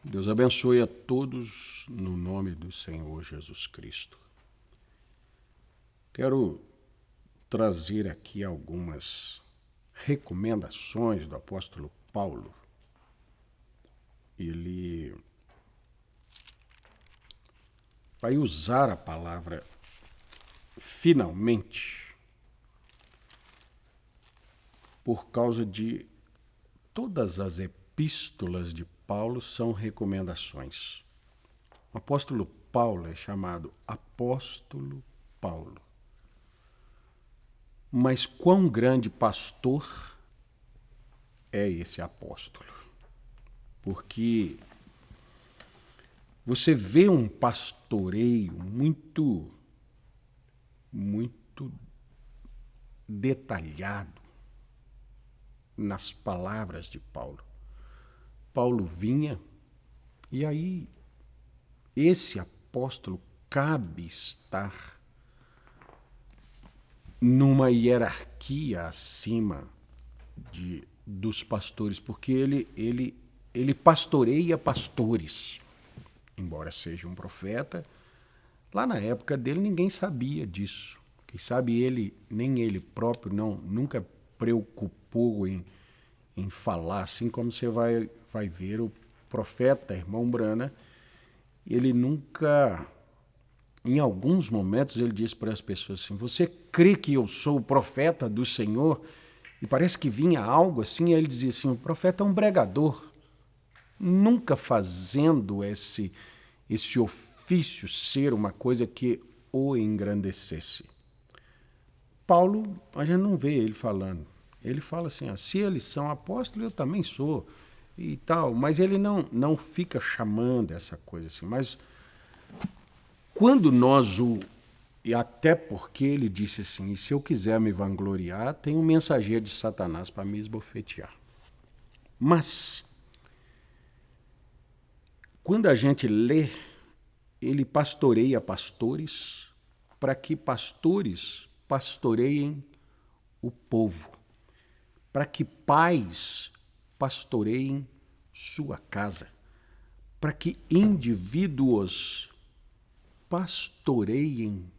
Deus abençoe a todos no nome do Senhor Jesus Cristo. Quero trazer aqui algumas recomendações do apóstolo Paulo. Ele vai usar a palavra finalmente por causa de todas as epístolas de Paulo são recomendações. O apóstolo Paulo é chamado apóstolo Paulo. Mas quão grande pastor é esse apóstolo? Porque você vê um pastoreio muito detalhado nas palavras de Paulo. Paulo vinha e aí esse apóstolo cabe estar numa hierarquia acima dos pastores, porque ele pastoreia pastores, embora seja um profeta. Lá na época dele ninguém sabia disso. Quem sabe nem ele próprio nunca preocupou em falar, assim como você vai ver o profeta, irmão Brana, ele nunca, em alguns momentos ele diz para as pessoas assim, você crê que eu sou o profeta do Senhor? E parece que vinha algo assim, e ele dizia assim, o profeta é um pregador, nunca fazendo esse ofício ser uma coisa que o engrandecesse. Paulo, a gente não vê ele falando. Ele fala assim, se eles são apóstolos, eu também sou, e tal. Mas ele não fica chamando essa coisa assim. Mas quando e até porque ele disse assim, se eu quiser me vangloriar, tem um mensageiro de Satanás para me esbofetear. Mas, quando a gente lê, ele pastoreia pastores para que pastores pastoreiem o povo, para que pais pastoreiem sua casa, para que indivíduos pastoreiem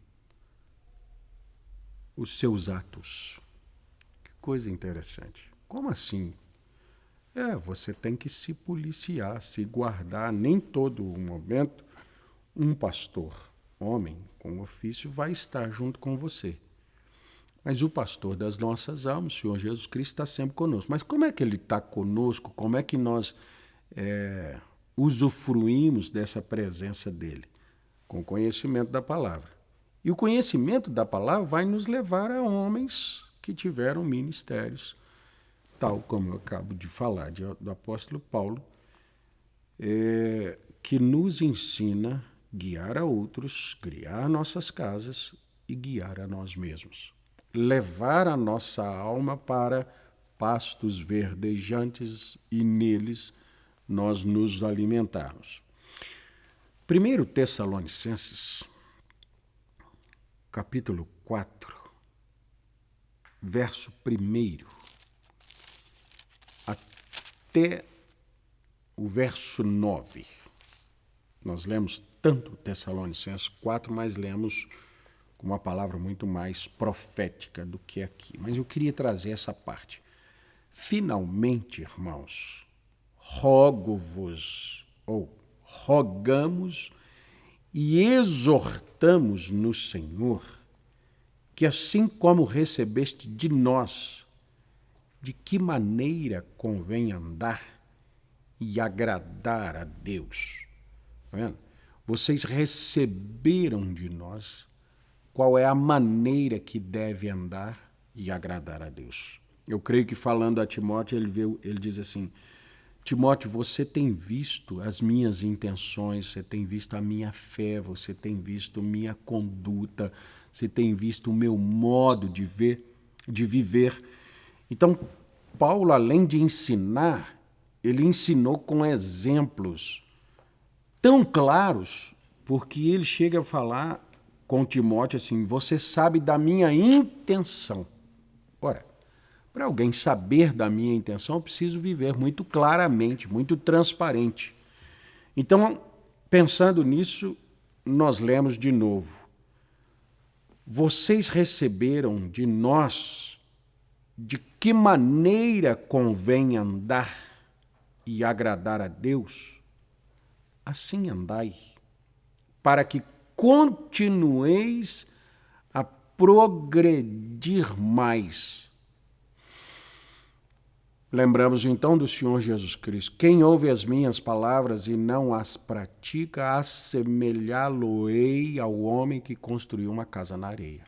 os seus atos. Que coisa interessante. Como assim? Você tem que se policiar, se guardar. Nem todo momento um pastor, homem com ofício, vai estar junto com você. Mas o pastor das nossas almas, o Senhor Jesus Cristo, está sempre conosco. Mas como é que ele está conosco? Como é que nós usufruímos dessa presença dele? Com o conhecimento da palavra. E o conhecimento da palavra vai nos levar a homens que tiveram ministérios, tal como eu acabo de falar do apóstolo Paulo, que nos ensina a guiar a outros, criar nossas casas e guiar a nós mesmos. Levar a nossa alma para pastos verdejantes e neles nós nos alimentarmos. 1 Tessalonicenses, capítulo 4, verso 1 até o verso 9. Nós lemos tanto Tessalonicenses 4, mas lemos com uma palavra muito mais profética do que aqui. Mas eu queria trazer essa parte. Finalmente, irmãos, rogo-vos, ou rogamos e exortamos no Senhor, que assim como recebeste de nós, de que maneira convém andar e agradar a Deus. Tá vendo? Vocês receberam de nós qual é a maneira que deve andar e agradar a Deus. Eu creio que falando a Timóteo, ele diz assim, Timóteo, você tem visto as minhas intenções, você tem visto a minha fé, você tem visto minha conduta, você tem visto o meu modo de viver. Então, Paulo, além de ensinar, ele ensinou com exemplos tão claros, porque ele chega a falar com Timóteo assim, você sabe da minha intenção. Ora, para alguém saber da minha intenção, eu preciso viver muito claramente, muito transparente. Então, pensando nisso, nós lemos de novo. Vocês receberam de nós de que maneira convém andar e agradar a Deus? Assim andai, para que continueis a progredir mais. Lembramos então do Senhor Jesus Cristo. Quem ouve as minhas palavras e não as pratica, assemelhá-lo-ei ao homem que construiu uma casa na areia.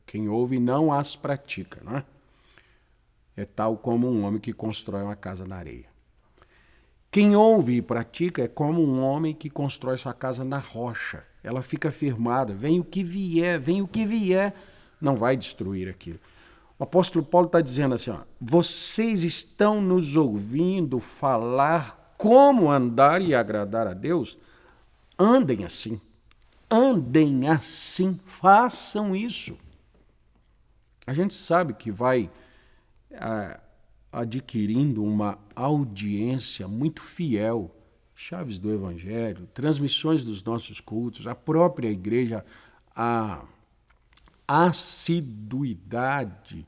Quem ouve e não as pratica, não é? É tal como um homem que constrói uma casa na areia. Quem ouve e pratica é como um homem que constrói sua casa na rocha. Ela fica firmada, vem o que vier, não vai destruir aquilo. O apóstolo Paulo está dizendo assim, ó, vocês estão nos ouvindo falar como andar e agradar a Deus? Andem assim, façam isso. A gente sabe que vai adquirindo uma audiência muito fiel, chaves do Evangelho, transmissões dos nossos cultos, a própria igreja, a assiduidade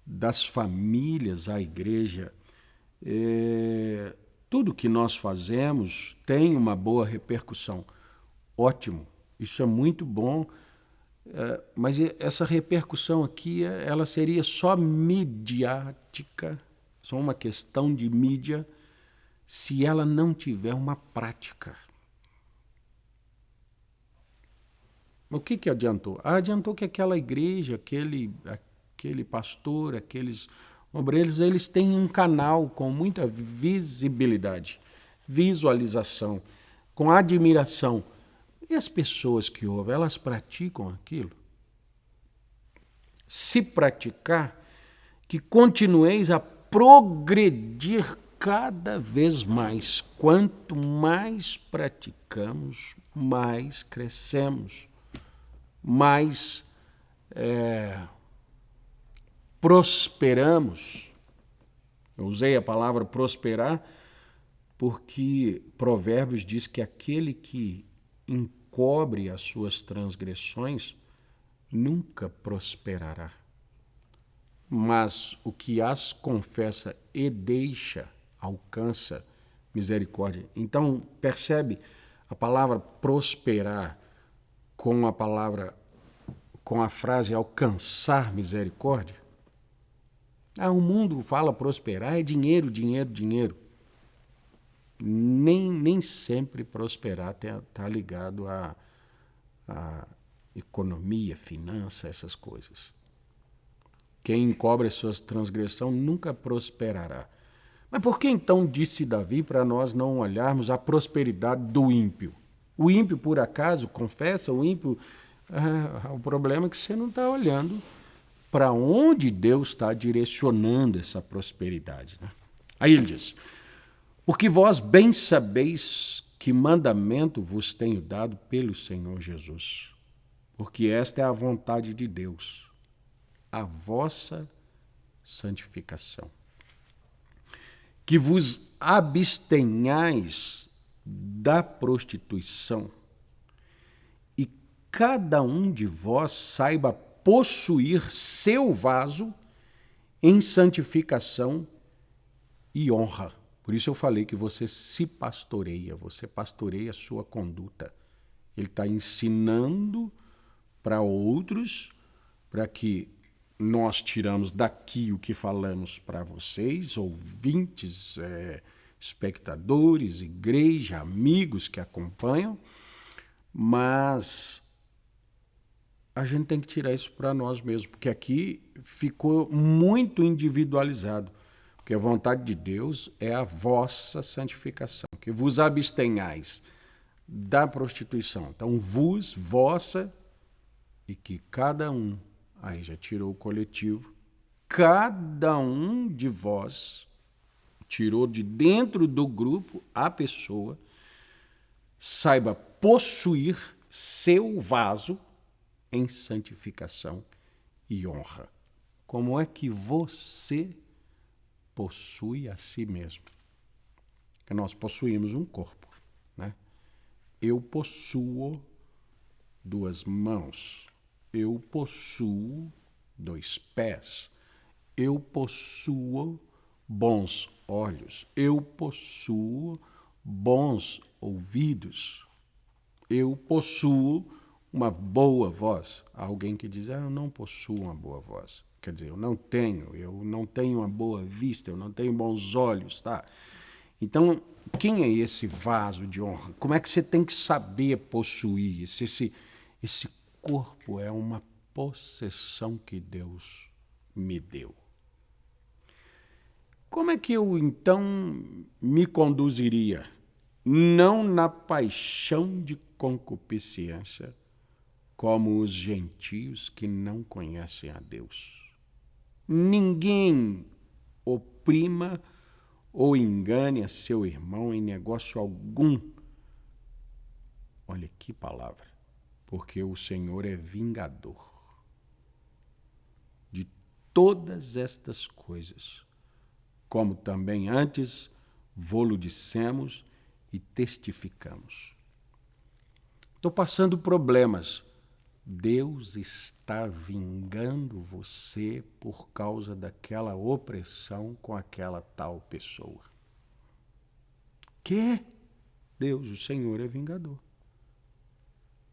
das famílias à igreja. Tudo que nós fazemos tem uma boa repercussão. Ótimo, isso é muito bom, mas essa repercussão aqui ela seria só midiática, só uma questão de mídia, se ela não tiver uma prática. O que adiantou? Adiantou que aquela igreja, aquele pastor, aqueles obreiros, eles têm um canal com muita visibilidade, visualização, com admiração. E as pessoas que ouvem, elas praticam aquilo? Se praticar, que continueis a progredir cada vez mais. Quanto mais praticamos, mais crescemos, mais prosperamos. Eu usei a palavra prosperar porque Provérbios diz que aquele que encobre as suas transgressões nunca prosperará. Mas o que as confessa e deixa, alcança misericórdia. Então, percebe a palavra prosperar com a frase alcançar misericórdia? O mundo fala prosperar, é dinheiro, dinheiro, dinheiro. Nem sempre prosperar está ligado a economia, finança, essas coisas. Quem encobre as suas transgressões nunca prosperará. Mas por que então disse Davi para nós não olharmos a prosperidade do ímpio? O ímpio, por acaso, confessa, o ímpio... o problema é que você não está olhando para onde Deus está direcionando essa prosperidade, né? Aí ele diz, porque vós bem sabeis que mandamento vos tenho dado pelo Senhor Jesus, porque esta é a vontade de Deus, a vossa santificação. Que vos abstenhais da prostituição e cada um de vós saiba possuir seu vaso em santificação e honra. Por isso eu falei que você se pastoreia, você pastoreia a sua conduta. Ele está ensinando para outros, para que nós tiramos daqui o que falamos para vocês, ouvintes, espectadores, igreja, amigos que acompanham, mas a gente tem que tirar isso para nós mesmos, porque aqui ficou muito individualizado, porque a vontade de Deus é a vossa santificação, que vos abstenhais da prostituição. Então, vos, vossa, e que cada um, aí já tirou o coletivo, cada um de vós tirou de dentro do grupo a pessoa, saiba possuir seu vaso em santificação e honra. Como é que você possui a si mesmo? que nós possuímos um corpo, né? Eu possuo 2 mãos, eu possuo 2 pés, eu possuo bons olhos, eu possuo bons ouvidos, eu possuo uma boa voz. Há alguém que diz, eu não possuo uma boa voz. Quer dizer, eu não tenho uma boa vista, eu não tenho bons olhos, tá? Então, quem é esse vaso de honra? Como é que você tem que saber possuir? Esse corpo é uma possessão que Deus me deu. Como é que eu, então, me conduziria? Não na paixão de concupiscência, como os gentios que não conhecem a Deus. Ninguém oprima ou engane a seu irmão em negócio algum. Olha que palavra, porque o Senhor é vingador de todas estas coisas, como também antes vô-lo dissemos e testificamos. Estou passando problemas. Deus está vingando você por causa daquela opressão com aquela tal pessoa. Que? Deus, o Senhor, é vingador.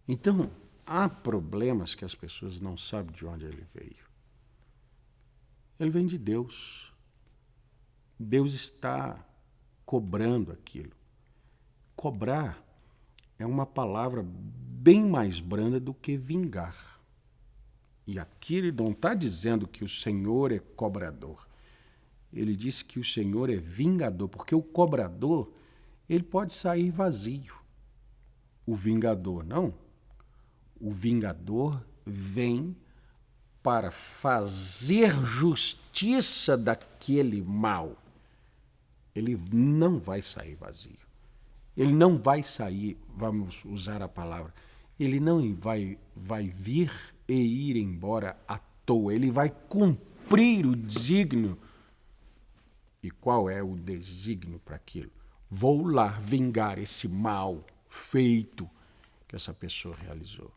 Então, há problemas que as pessoas não sabem de onde ele veio. Ele vem de Deus. Deus está cobrando aquilo. Cobrar é uma palavra bem mais branda do que vingar. E aqui ele não está dizendo que o Senhor é cobrador. Ele diz que o Senhor é vingador, porque o cobrador, ele pode sair vazio. O vingador, não. O vingador vem para fazer justiça daquele mal. Ele não vai sair vazio. Ele não vai sair, vamos usar a palavra, ele não vai vir e ir embora à toa. Ele vai cumprir o desígnio. E qual é o desígnio para aquilo? Vou lá vingar esse mal feito que essa pessoa realizou.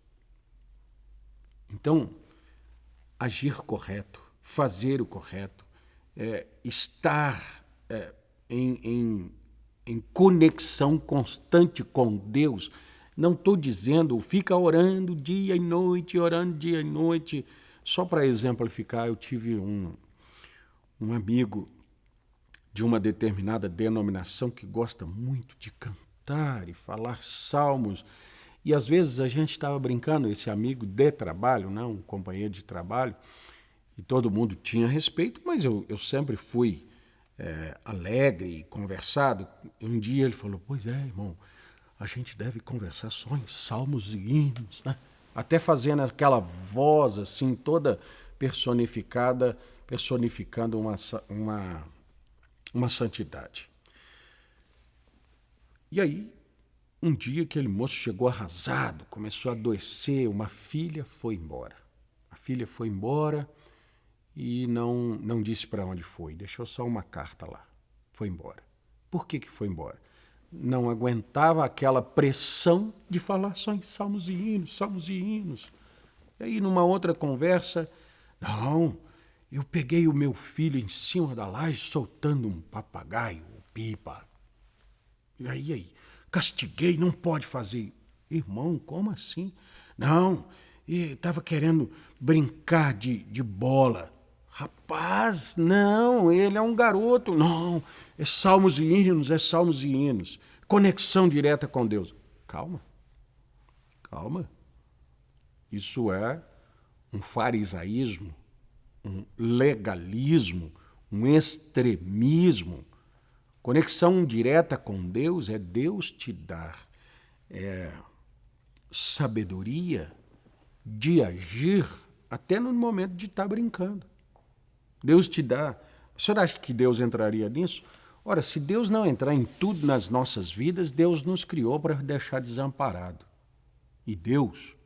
Então, agir correto, fazer o correto, estar em conexão constante com Deus. Não estou dizendo, fica orando dia e noite, orando dia e noite. Só para exemplificar, eu tive um amigo de uma determinada denominação que gosta muito de cantar e falar salmos. E às vezes a gente estava brincando, esse amigo de trabalho, não, um companheiro de trabalho, e todo mundo tinha respeito, mas eu sempre fui alegre e conversado. Um dia ele falou, pois é, irmão, a gente deve conversar só em salmos e hinos, né? Até fazendo aquela voz assim, toda personificada, personificando uma santidade. E aí, um dia aquele moço chegou arrasado, começou a adoecer, uma filha foi embora. A filha foi embora e não disse para onde foi, deixou só uma carta lá. Foi embora. Por que foi embora? Não aguentava aquela pressão de falar só em salmos e hinos, salmos e hinos. E aí, numa outra conversa, não, eu peguei o meu filho em cima da laje soltando um papagaio, pipa. E aí, castiguei, não pode fazer. Irmão, como assim? Não, estava querendo brincar de bola. Rapaz, não, ele é um garoto. Não, é salmos e hinos, é salmos e hinos. Conexão direta com Deus. Calma, calma. Isso é um farisaísmo, um legalismo, um extremismo. Conexão direta com Deus é Deus te dar sabedoria de agir até no momento de estar brincando. Deus te dá. O senhor acha que Deus entraria nisso? Ora, se Deus não entrar em tudo nas nossas vidas, Deus nos criou para deixar desamparado. E Deus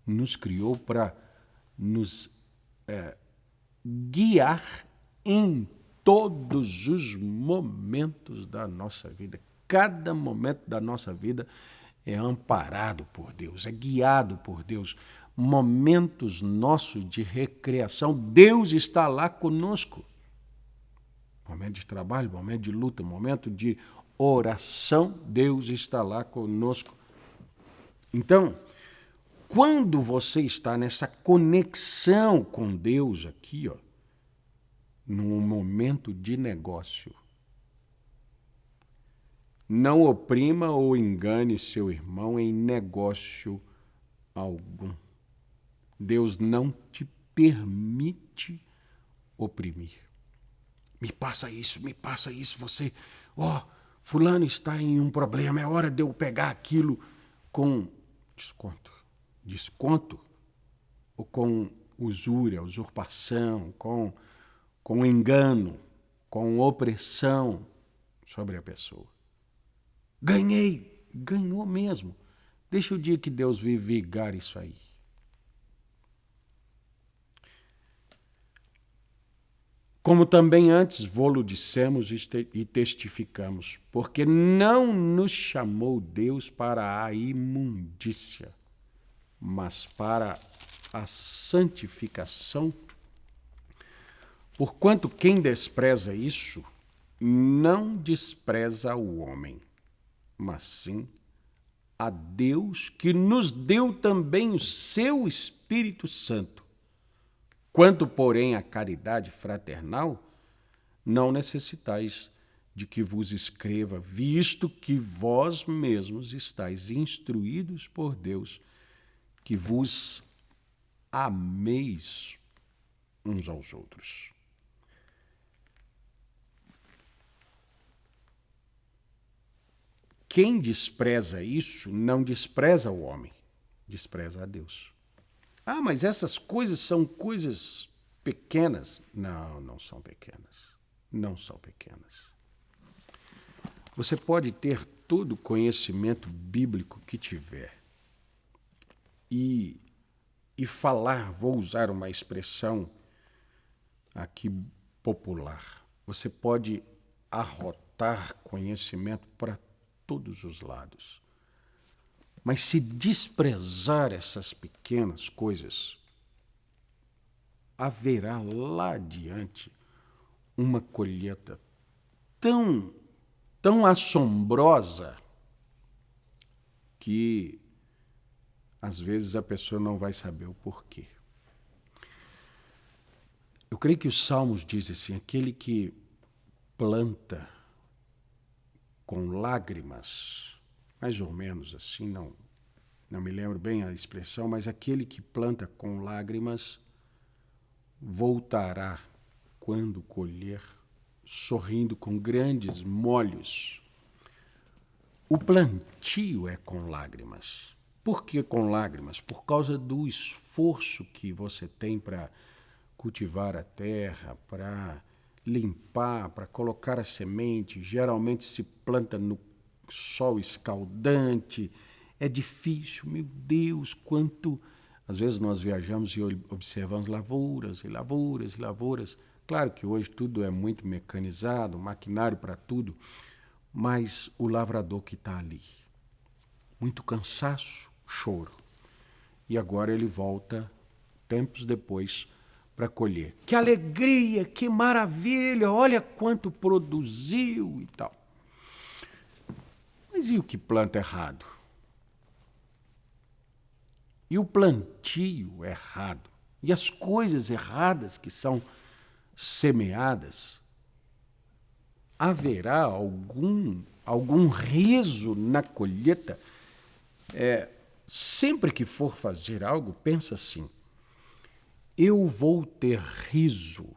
nos criou para nos guiar em todos os momentos da nossa vida. cada momento da nossa vida é amparado por Deus, é guiado por Deus. Momentos nossos de recreação, Deus está lá conosco. Momento de trabalho, momento de luta, momento de oração, Deus está lá conosco. Então, quando você está nessa conexão com Deus aqui, ó, num momento de negócio, não oprima ou engane seu irmão em negócio algum. Deus não te permite oprimir. Me passa isso, você... fulano está em um problema, é hora de eu pegar aquilo com desconto. Desconto ou com usúria, usurpação, com engano, com opressão sobre a pessoa. Ganhou mesmo. Deixa o dia que Deus vigar isso aí. Como também antes vô-lo dissemos e testificamos, porque não nos chamou Deus para a imundícia, mas para a santificação. Porquanto quem despreza isso, não despreza o homem, mas sim a Deus, que nos deu também o seu Espírito Santo. Quanto, porém, à caridade fraternal, não necessitais de que vos escreva, visto que vós mesmos estáis instruídos por Deus, que vos ameis uns aos outros. Quem despreza isso, não despreza o homem, despreza a Deus. Mas essas coisas são coisas pequenas. Não são pequenas. Não são pequenas. Você pode ter todo o conhecimento bíblico que tiver e falar, vou usar uma expressão aqui popular, você pode arrotar conhecimento para todos os lados. Mas se desprezar essas pequenas coisas, haverá lá adiante uma colheita tão assombrosa que às vezes a pessoa não vai saber o porquê. Eu creio que os Salmos dizem assim, aquele que planta com lágrimas, mais ou menos assim, não me lembro bem a expressão, mas aquele que planta com lágrimas voltará quando colher, sorrindo com grandes molhos. O plantio é com lágrimas. Por que com lágrimas? Por causa do esforço que você tem para cultivar a terra, para limpar, para colocar a semente. Geralmente se planta no sol escaldante, é difícil, meu Deus, quanto... Às vezes nós viajamos e observamos lavouras e lavouras e lavouras. Claro que hoje tudo é muito mecanizado, maquinário para tudo, mas o lavrador que está ali, muito cansaço, choro. E agora ele volta, tempos depois, para colher. Que alegria, que maravilha, olha quanto produziu e tal. Mas e o que planta errado? E o plantio errado? E as coisas erradas que são semeadas? Haverá algum riso na colheita? Sempre que for fazer algo, pensa assim, eu vou ter riso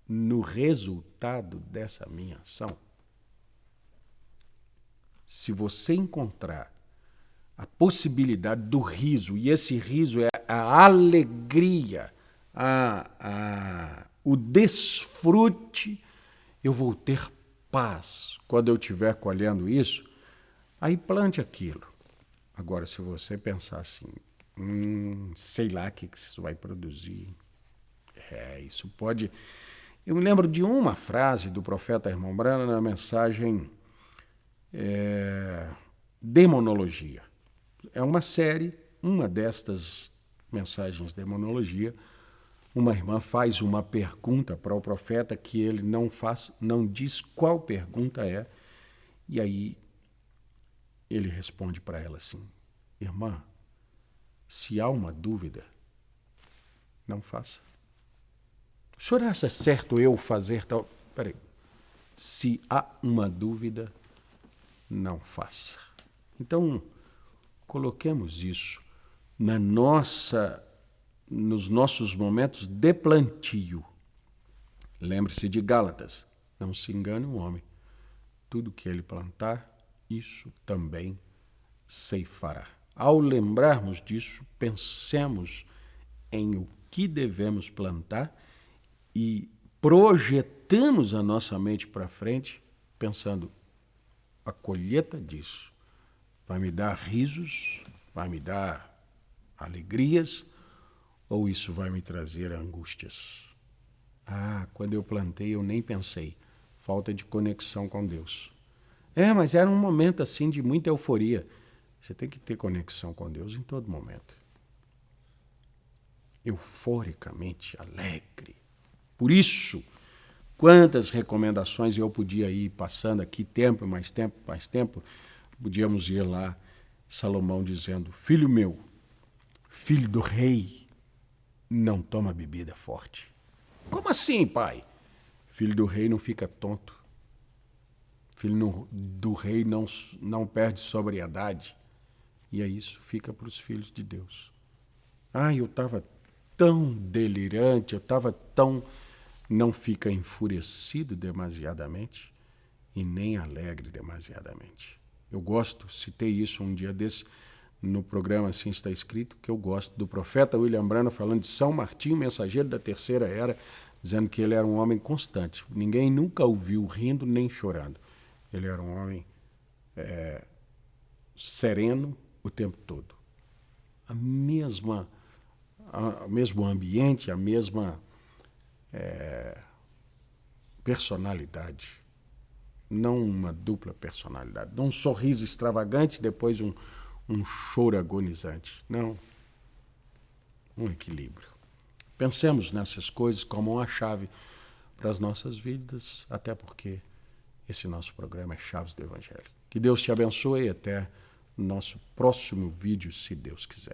no resultado dessa minha ação? Se você encontrar a possibilidade do riso, e esse riso é a alegria, o desfrute, eu vou ter paz quando eu estiver colhendo isso, aí plante aquilo. Agora, se você pensar assim, sei lá o que isso vai produzir, isso pode... Eu me lembro de uma frase do profeta Irmão Branham na mensagem demonologia. É uma série, uma destas mensagens demonologia. Uma irmã faz uma pergunta para o profeta que ele não diz qual pergunta é, e aí ele responde para ela assim: irmã, se há uma dúvida, não faça. O senhor acha certo eu fazer tal? Peraí. Se há uma dúvida, não faça. Então, coloquemos isso nos nossos momentos de plantio. Lembre-se de Gálatas. Não se engane o homem. Tudo que ele plantar, isso também ceifará. Ao lembrarmos disso, pensemos em o que devemos plantar e projetamos a nossa mente para frente, pensando: a colheita disso vai me dar risos, vai me dar alegrias, ou isso vai me trazer angústias? Quando eu plantei eu nem pensei. Falta de conexão com Deus. Mas era um momento assim de muita euforia. Você tem que ter conexão com Deus em todo momento. Euforicamente alegre. Por isso, quantas recomendações eu podia ir passando aqui, mais tempo, podíamos ir lá, Salomão dizendo: filho meu, filho do rei, não toma bebida forte. Como assim, pai? Filho do rei não fica tonto. Filho do rei não perde sobriedade. E é isso, fica para os filhos de Deus. Eu estava tão delirante, eu estava tão... Não fica enfurecido demasiadamente e nem alegre demasiadamente. Eu gosto, citei isso um dia desse, no programa Assim Está Escrito, que eu gosto do profeta William Branham falando de São Martinho, mensageiro da terceira era, dizendo que ele era um homem constante. Ninguém nunca o viu rindo nem chorando. Ele era um homem sereno o tempo todo. O mesmo ambiente, a mesma personalidade. Não uma dupla personalidade. Não um sorriso extravagante, depois um choro agonizante. Não. Um equilíbrio. Pensemos nessas coisas como uma chave para as nossas vidas, até porque esse nosso programa é Chaves do Evangelho. Que Deus te abençoe e até o nosso próximo vídeo, se Deus quiser.